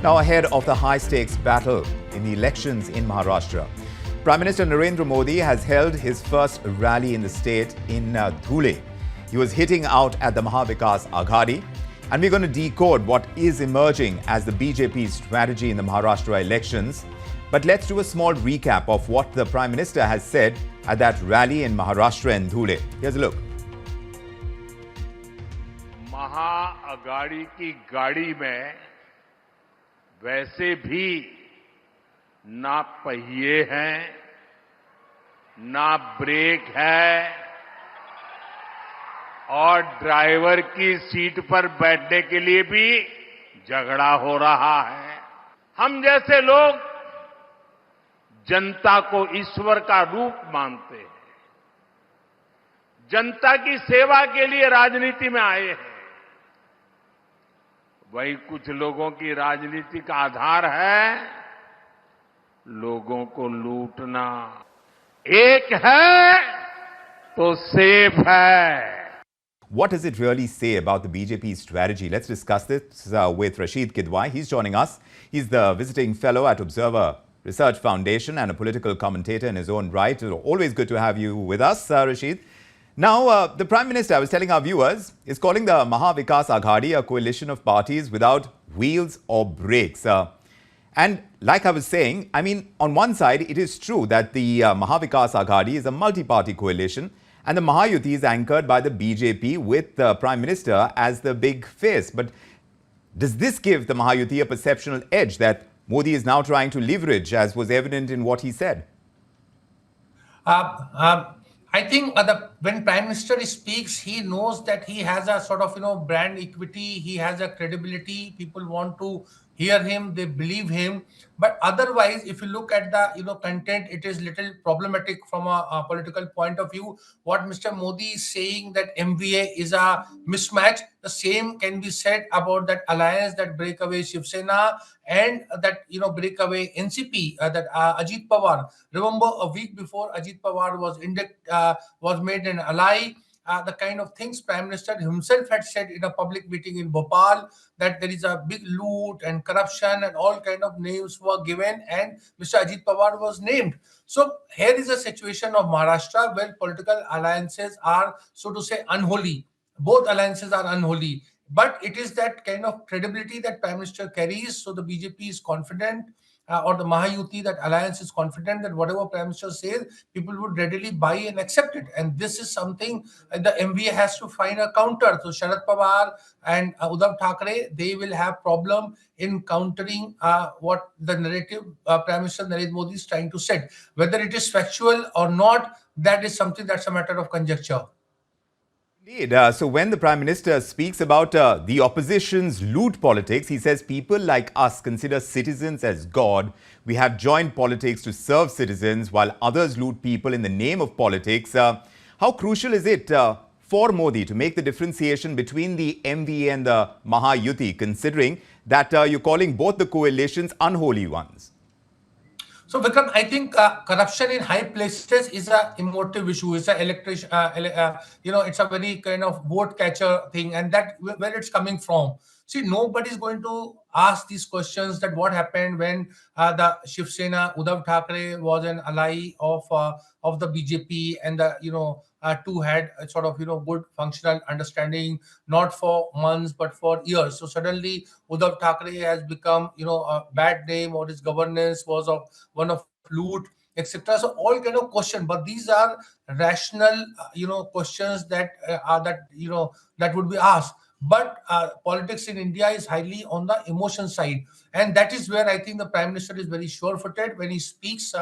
Now, ahead of the high-stakes battle in the elections in Maharashtra, Prime Minister Narendra Modi has held his first rally in the state in Dhule. He was hitting out at the Maha Vikas Aghadi, and we're going to decode what is emerging as the BJP's strategy in the Maharashtra elections. But let's do a small recap of what the Prime Minister has said at that rally in Maharashtra and Dhule. Here's a look. महा अगाड़ी की गाड़ी में वैसे भी ना पहिए हैं, ना ब्रेक है और ड्राइवर की सीट पर बैठने के लिए भी झगड़ा हो रहा है। हम जैसे लोग जनता को ईश्वर का रूप मानते हैं, जनता की सेवा के लिए राजनीति में आए हैं। वही कुछ लोगों की राजनीति का आधार है लोगों को लूटना। एक है तो सेफ है। What does it really say about the BJP strategy? Let's discuss this with Rasheed Kidwai. He's joining us. He's the visiting fellow at Observer Research Foundation and a political commentator in his own right. Always good to have you with us, Rasheed. Now, the Prime Minister, I was telling our viewers, is calling the Maha Vikas Aghadi a coalition of parties without wheels or brakes. And like I was saying, I mean, on one side, it is true that the Maha Vikas Aghadi is a multi-party coalition and the Mahayuti is anchored by the BJP with the Prime Minister as the big face. But does this give the Mahayuti a perceptional edge that Modi is now trying to leverage, as was evident in what he said? I think when Prime Minister speaks, he knows that he has a sort of, brand equity. He has a credibility. People want to hear him. They believe him. But otherwise, if you look at the, content, it is little problematic from a political point of view. What Mr. Modi is saying that MVA is a mismatch. The same can be said about that alliance, that breakaway Shiv Sena and that, breakaway NCP, that Ajit Pawar. Remember a week before Ajit Pawar was made an ally, the kind of things Prime Minister himself had said in a public meeting in Bhopal, that there is a big loot and corruption and all kind of names were given and Mr. Ajit Pawar was named. So here is a situation of Maharashtra where political alliances are, so to say, unholy. Both alliances are unholy. But it is that kind of credibility that Prime Minister carries. So the BJP is confident, or the Mahayuti, that alliance is confident that whatever Prime Minister says, people would readily buy and accept it. And this is something the MVA has to find a counter. So Sharad Pawar and Uddhav Thackeray, they will have problem in countering what the narrative Prime Minister Narendra Modi is trying to set. Whether it is factual or not, that is something that's a matter of conjecture. Indeed. So when the Prime Minister speaks about the opposition's loot politics, he says people like us consider citizens as God. We have joined politics to serve citizens while others loot people in the name of politics. How crucial is it for Modi to make the differentiation between the MVA and the Mahayuti, considering that you're calling both the coalitions unholy ones? So, Vikram, I think corruption in high places is a emotive issue. It's a it's a very kind of vote catcher thing, and that where it's coming from. See, nobody's going to ask these questions that what happened when the Shiv Sena, Uddhav Thackeray was an ally of the BJP, and the two had a sort of good functional understanding, not for months but for years. So suddenly Uddhav Thackeray has become a bad name, or his governance was of one of loot, etc. So all kind of question, but these are rational questions that that would be asked. But politics in India is highly on the emotion side. And that is where I think the Prime Minister is very sure-footed. When he speaks,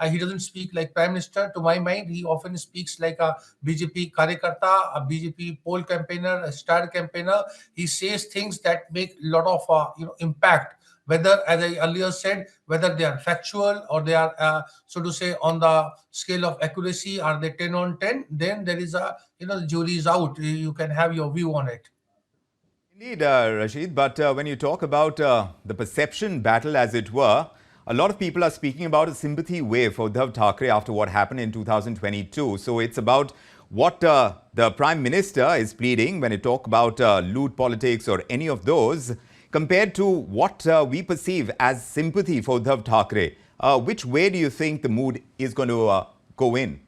he doesn't speak like Prime Minister. To my mind, he often speaks like a BJP karyakarta, a BJP poll campaigner, a star campaigner. He says things that make a lot of impact. Whether, as I earlier said, whether they are factual or they are, so to say, on the scale of accuracy, are they 10 on 10? Then there is a, the jury is out. You can have your view on it. Indeed, Rasheed, but when you talk about the perception battle, as it were, a lot of people are speaking about a sympathy wave for Uddhav Thackeray after what happened in 2022. So it's about what the Prime Minister is pleading when you talk about loot politics or any of those. compared to what we perceive as sympathy for Uddhav Thackeray. Which way do you think the mood is going to go in?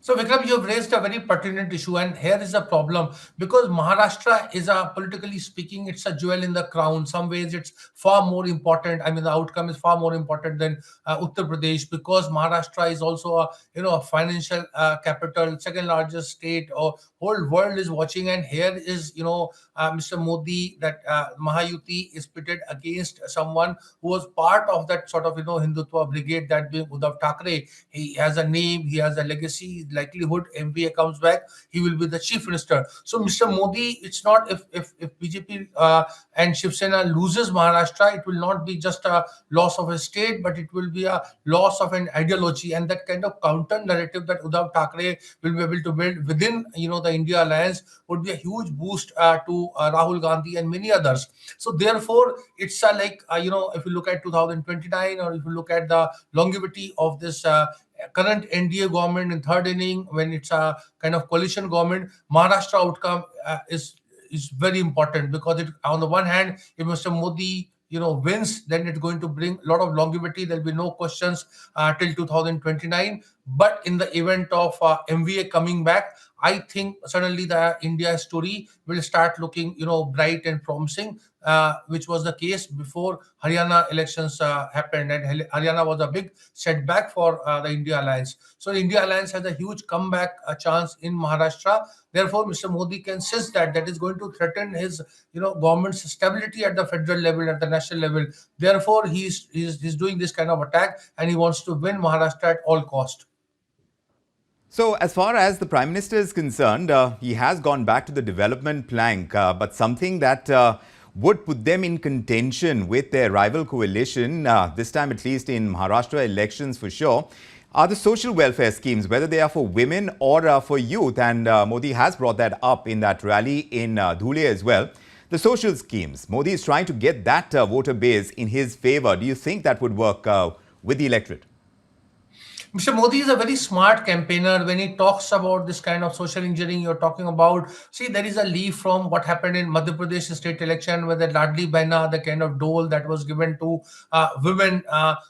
So, Vikram, you have raised a very pertinent issue, and here is a problem because Maharashtra is a politically speaking, it's a jewel in the crown. Some ways, it's far more important. I mean, the outcome is far more important than Uttar Pradesh because Maharashtra is also a a financial capital, second largest state. Or whole world is watching, and here is Mr. Modi that Mahayuti is pitted against someone who was part of that sort of Hindutva brigade, that being Uddhav Thackeray. He has a name, he has a legacy. Likelihood MBA comes back, he will be the chief minister. So, Mr. Modi, it's not if BJP and Shiv Sena loses Maharashtra, it will not be just a loss of a state, but it will be a loss of an ideology, and that kind of counter narrative that Uddhav Thackeray will be able to build within the India alliance would be a huge boost to Rahul Gandhi and many others. So therefore, it's like if you look at 2029, or if you look at the longevity of this current NDA government in third inning, when it's a kind of coalition government, Maharashtra outcome is very important because on the one hand, if Mr. Modi wins, then it's going to bring a lot of longevity. There'll be no questions till 2029. But in the event of MVA coming back, I think suddenly the India story will start looking bright and promising, which was the case before Haryana elections happened, and Haryana was a big setback for the India alliance. So the India alliance has a huge comeback chance in Maharashtra. Therefore, Mr. Modi can sense that is going to threaten his government's stability at the federal level, at the national level. Therefore, he's doing this kind of attack, and he wants to win Maharashtra at all cost. So, as far as the Prime Minister is concerned, he has gone back to the development plank, but something that would put them in contention with their rival coalition, this time at least in Maharashtra elections for sure, are the social welfare schemes, whether they are for women or for youth. And Modi has brought that up in that rally in Dhule as well. The social schemes, Modi is trying to get that voter base in his favor. Do you think that would work with the electorate? Mr. Modi is a very smart campaigner. When he talks about this kind of social engineering, you're talking about, see, there is a leaf from what happened in Madhya Pradesh state election, where the Ladli Behna, the kind of dole that was given to women.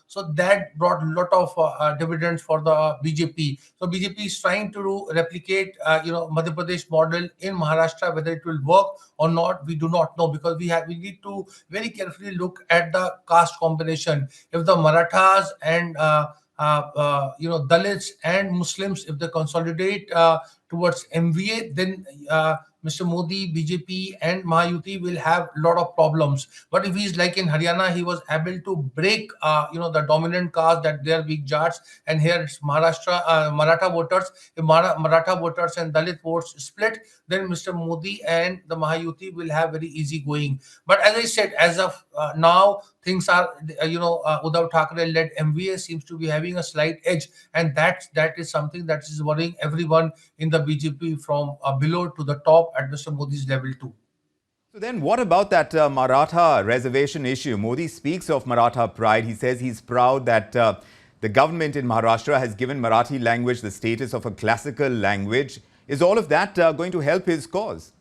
So that brought a lot of dividends for the BJP. So BJP is trying to replicate, Madhya Pradesh model in Maharashtra. Whether it will work or not, we do not know, because we need to very carefully look at the caste combination. If the Marathas and Dalits and Muslims, if they consolidate towards MVA, then Mr. Modi, BJP, and Mahayuti will have a lot of problems. But if he's like in Haryana, he was able to break, the dominant caste, that they are weak jats, and here it's Maharashtra, Maratha voters. If Maratha voters and Dalit votes split, then Mr. Modi and the Mahayuti will have very easy going. But as I said, as of now, things are, Uddhav Thackeray-led MVA seems to be having a slight edge, and that is something that is worrying everyone in the BJP from below to the top at Mr. Modi's level too. So then what about that Maratha reservation issue? Modi speaks of Maratha pride. He says he's proud that the government in Maharashtra has given Marathi language the status of a classical language. Is all of that going to help his cause?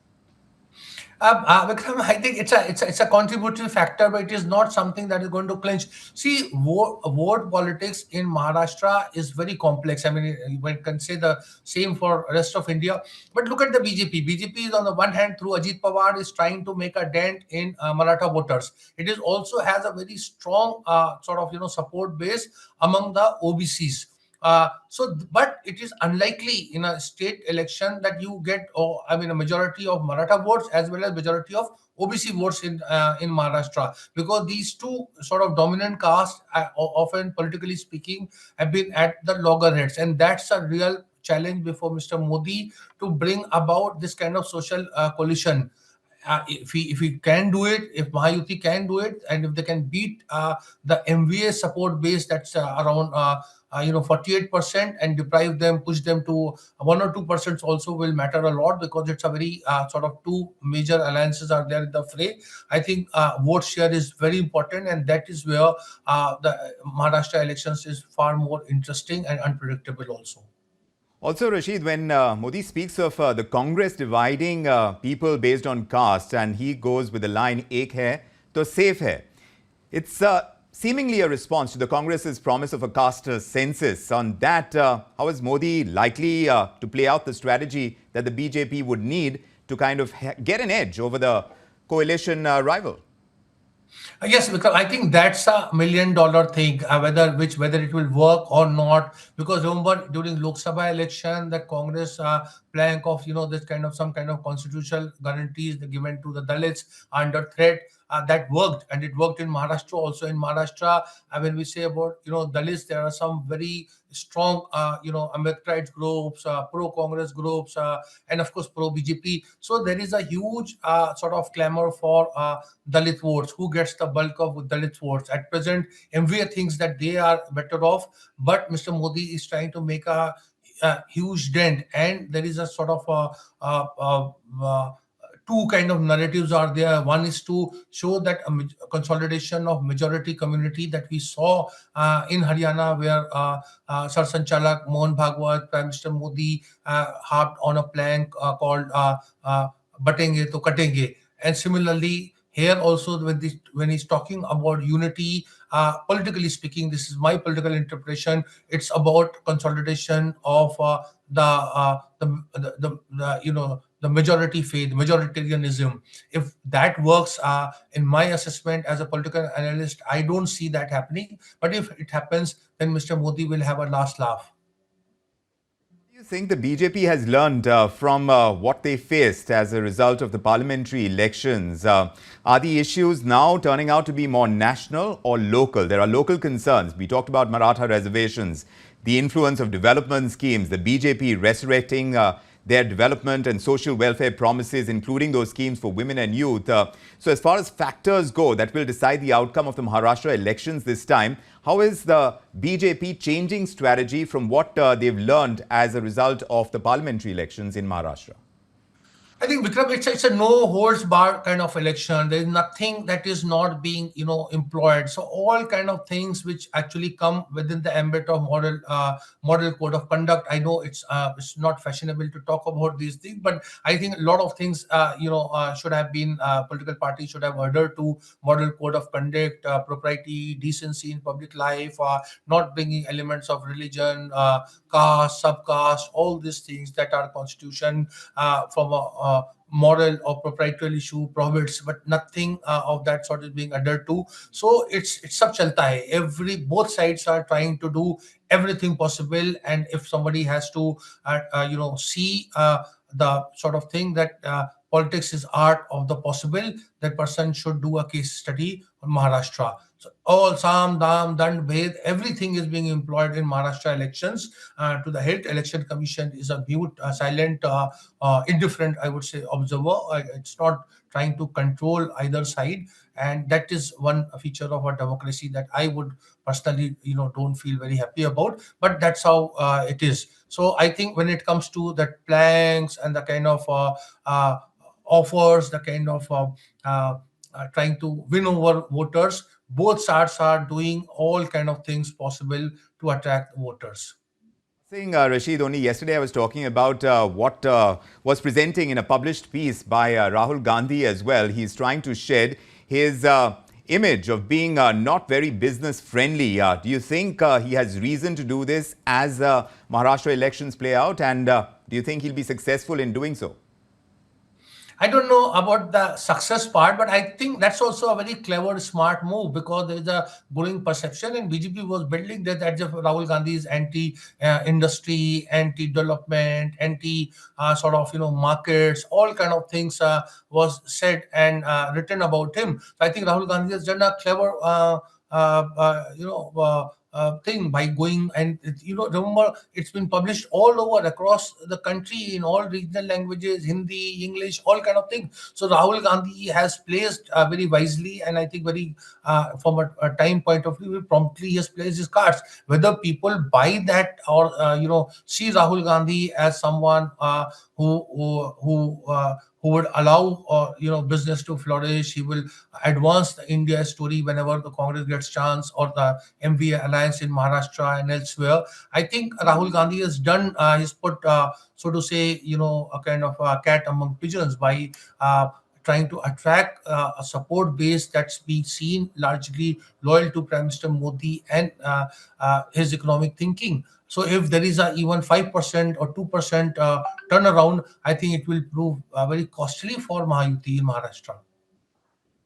Vikram, I think it's a contributory factor, but it is not something that is going to clinch. See, vote politics in Maharashtra is very complex. I mean, one can say the same for rest of India. But look at the BJP. BJP is, on the one hand, through Ajit Pawar, is trying to make a dent in Maratha voters. It is also has a very strong sort of support base among the OBCs. But it is unlikely in a state election that you get, a majority of Maratha votes as well as majority of OBC votes in Maharashtra, because these two sort of dominant castes, often politically speaking, have been at the loggerheads, and that's a real challenge before Mr. Modi to bring about this kind of social coalition. If he can do it, if Mahayuti can do it, and if they can beat the MVA support base that's around 48%, and deprive them, push them to 1 or 2% also will matter a lot, because it's a very sort of two major alliances are there in the fray. I think vote share is very important, and that is where the Maharashtra elections is far more interesting and unpredictable also. Also, Rasheed, when Modi speaks of the Congress dividing people based on caste, and he goes with the line "Ek hai तो safe hai. It's seemingly a response to the Congress's promise of a caste census. On that, how is Modi likely to play out the strategy that the BJP would need to kind of get an edge over the coalition rival? Yes, because I think that's a $1 million thing, whether it will work or not. Because remember, during Lok Sabha election, the Congress plank of this kind of some kind of constitutional guarantees given to the Dalits under threat. That worked, and it worked in Maharashtra also. In Maharashtra, when we say about Dalits, there are some very strong Ambedkarite groups, pro Congress groups, and of course pro BJP. So there is a huge sort of clamor for Dalit votes. Who gets the bulk of Dalit votes? At present, MVA thinks that they are better off, but Mr. Modi is trying to make a huge dent, and there is a sort of two kind of narratives are there. One is to show that a consolidation of majority community that we saw in Haryana, where Sar Sanchalak Mohan Bhagwat, Prime Minister Modi harped on a plank called "Batenge to Katenge," and similarly here also when he's talking about unity, politically speaking, this is my political interpretation. It's about consolidation of the majority faith, majoritarianism. If that works, in my assessment as a political analyst, I don't see that happening. But if it happens, then Mr. Modi will have a last laugh. Do you think the BJP has learned from what they faced as a result of the parliamentary elections? Are the issues now turning out to be more national or local? There are local concerns. We talked about Maratha reservations, the influence of development schemes, the BJP resurrecting their development and social welfare promises, including those schemes for women and youth. So as far as factors go that will decide the outcome of the Maharashtra elections this time, how is the BJP changing strategy from what they've learned as a result of the parliamentary elections in Maharashtra? I think Vikram, it's a no holds bar kind of election. There is nothing that is not being employed. So all kind of things which actually come within the ambit of model code of conduct. I know it's not fashionable to talk about these things, but I think a lot of things should have been political parties should have adhered to model code of conduct, propriety, decency in public life, not bringing elements of religion, caste, subcaste, all these things that our constitution from a moral or proprietary issue prohibits, but nothing of that sort is being adhered to. So it's sab chalta hai. Both sides are trying to do everything possible, and if somebody has to see the sort of thing that politics is art of the possible, that person should do a case study on Maharashtra. So all Sam, Dam, Dand, Bhed, everything is being employed in Maharashtra elections. To the health election commission is a mute, silent, indifferent, I would say, observer. It's not trying to control either side, and that is one feature of our democracy that I would personally, don't feel very happy about. But that's how it is. So I think when it comes to the planks and the kind of offers, the kind of trying to win over voters, both sides are doing all kind of things possible to attract voters. Saying, Rasheed, only yesterday I was talking about what was presenting in a published piece by Rahul Gandhi as well. He's trying to shed his image of being not very business friendly. Do you think he has reason to do this as Maharashtra elections play out? And do you think he'll be successful in doing so? I don't know about the success part, but I think that's also a very clever, smart move, because there is a growing perception, and BJP was building that Rahul Gandhi is anti-industry, anti-development, anti sort of markets, all kind of things was said and written about him. So I think Rahul Gandhi has done a clever thing by going and remember, it's been published all over across the country in all regional languages, Hindi, English, all kind of things. So Rahul Gandhi has placed very wisely, and I think very from a time point of view, promptly he has placed his cards. Whether people buy that or see Rahul Gandhi as someone who would allow business to flourish. He will advance the India story whenever the Congress gets chance, or the MVA alliance in Maharashtra and elsewhere. I think Rahul Gandhi has done. He's put so to say a kind of cat among pigeons by trying to attract a support base that's being seen largely loyal to Prime Minister Modi and his economic thinking. So if there is a even 5% or 2% turnaround, I think it will prove very costly for Mahayuti in Maharashtra.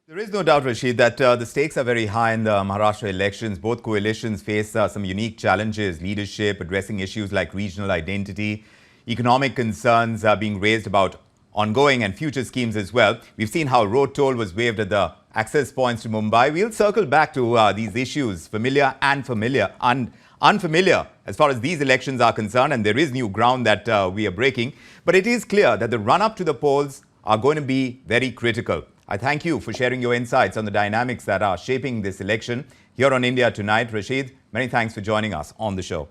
There is no doubt, Rashid, that the stakes are very high in the Maharashtra elections. Both coalitions face some unique challenges: leadership, addressing issues like regional identity, economic concerns being raised about ongoing and future schemes as well. We've seen how road toll was waived at the access points to Mumbai. We'll circle back to these issues, familiar and unfamiliar, as far as these elections are concerned, and there is new ground that we are breaking. But it is clear that the run-up to the polls are going to be very critical. I thank you for sharing your insights on the dynamics that are shaping this election here on India Tonight. Rasheed, many thanks for joining us on the show.